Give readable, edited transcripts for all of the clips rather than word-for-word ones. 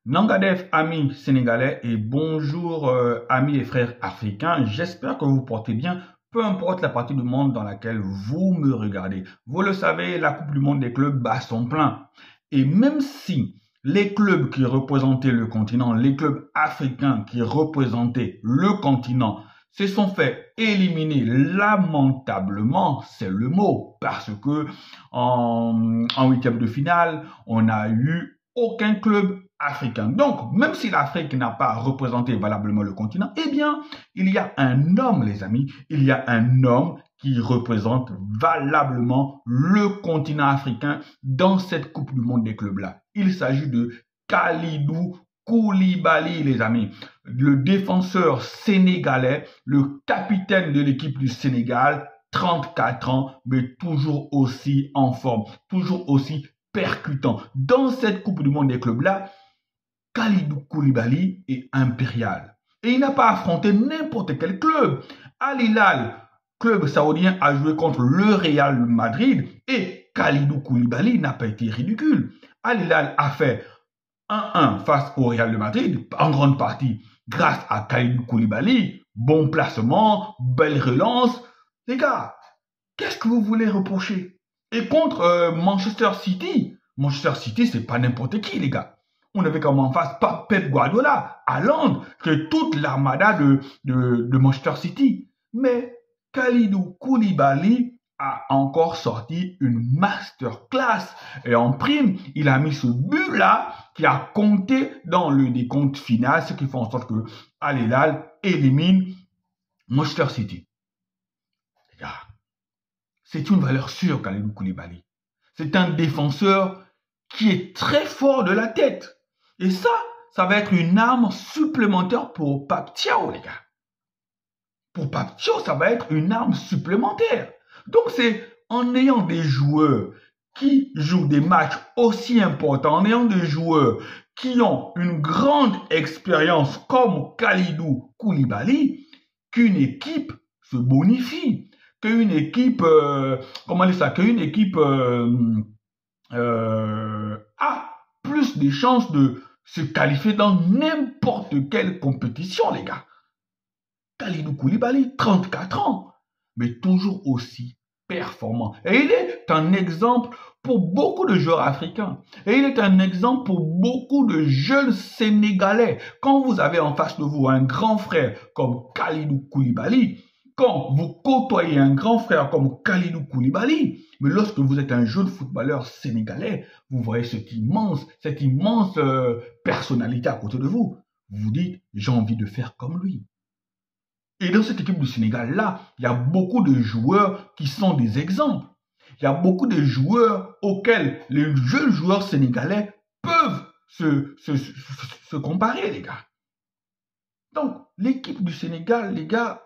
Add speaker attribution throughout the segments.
Speaker 1: Nangadef, amis sénégalais, et bonjour amis et frères africains. J'espère que vous portez bien, peu importe la partie du monde dans laquelle vous me regardez. Vous le savez, la Coupe du monde des clubs bat son plein. Et même si les clubs qui représentaient le continent, les clubs africains qui représentaient le continent, se sont fait éliminer lamentablement, c'est le mot, parce que en huitième de finale, on n'a eu aucun club africain. Donc, même si l'Afrique n'a pas représenté valablement le continent, eh bien, il y a un homme, les amis, il y a un homme qui représente valablement le continent africain dans cette Coupe du monde des clubs-là. Il s'agit de Kalidou Koulibaly, les amis, le défenseur sénégalais, le capitaine de l'équipe du Sénégal, 34 ans, mais toujours aussi en forme, toujours aussi percutant. Dans cette Coupe du monde des clubs-là, Kalidou Koulibaly est impérial. Et il n'a pas affronté n'importe quel club. Al Hilal, club saoudien, a joué contre le Real Madrid et Kalidou Koulibaly n'a pas été ridicule. Al Hilal a fait 1-1 face au Real de Madrid, en grande partie grâce à Kalidou Koulibaly. Bon placement, belle relance. Les gars, qu'est-ce que vous voulez reprocher? Et contre Manchester City, c'est pas n'importe qui, les gars. On avait comme en face pas Pep Guardiola, Haaland, que toute l'armada de Manchester City. Mais Kalidou Koulibaly a encore sorti une masterclass. Et en prime, il a mis ce but-là qui a compté dans le décompte final, ce qui fait en sorte que Al Hilal élimine Manchester City. Les gars, c'est une valeur sûre, Kalidou Koulibaly. C'est un défenseur qui est très fort de la tête. Et ça va être une arme supplémentaire pour Pape Thiaw, les gars. Pour Pape Thiaw, ça va être une arme supplémentaire. Donc c'est en ayant des joueurs qui jouent des matchs aussi importants, en ayant des joueurs qui ont une grande expérience comme Kalidou Koulibaly, qu'une équipe se bonifie, qu'une équipe, a plus de chances de se qualifier dans n'importe quelle compétition, les gars. Kalidou Koulibaly, 34 ans, mais toujours aussi performant. Et il est un exemple pour beaucoup de joueurs africains. Et il est un exemple pour beaucoup de jeunes Sénégalais. Quand vous avez en face de vous un grand frère comme Kalidou Koulibaly, quand vous côtoyez un grand frère comme Kalidou Koulibaly, mais lorsque vous êtes un jeune footballeur sénégalais, vous voyez cette immense personnalité à côté de vous. Vous vous dites, j'ai envie de faire comme lui. Et dans cette équipe du Sénégal-là, il y a beaucoup de joueurs qui sont des exemples. Il y a beaucoup de joueurs auxquels les jeunes joueurs sénégalais peuvent se comparer, les gars. Donc, l'équipe du Sénégal, les gars,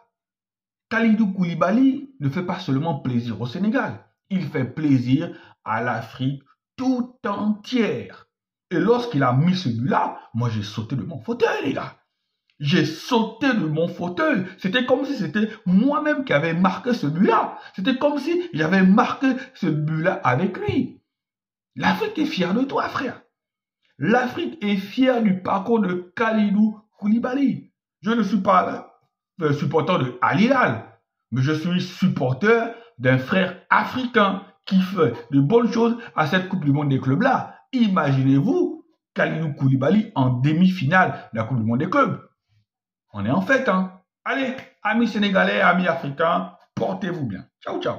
Speaker 1: Kalidou Koulibaly ne fait pas seulement plaisir au Sénégal. Il fait plaisir à l'Afrique tout entière. Et lorsqu'il a mis ce but-là, moi j'ai sauté de mon fauteuil, les gars. J'ai sauté de mon fauteuil. C'était comme si c'était moi-même qui avais marqué ce but-là. C'était comme si j'avais marqué ce but-là avec lui. L'Afrique est fière de toi, frère. L'Afrique est fière du parcours de Kalidou Koulibaly. Je ne suis pas supporter de Al Hilal, mais je suis supporter d'un frère africain qui fait de bonnes choses à cette Coupe du monde des clubs-là. Imaginez-vous Kalidou Koulibaly en demi-finale de la Coupe du monde des clubs. On est en fête, hein. Allez, amis sénégalais, amis africains, portez-vous bien. Ciao, ciao.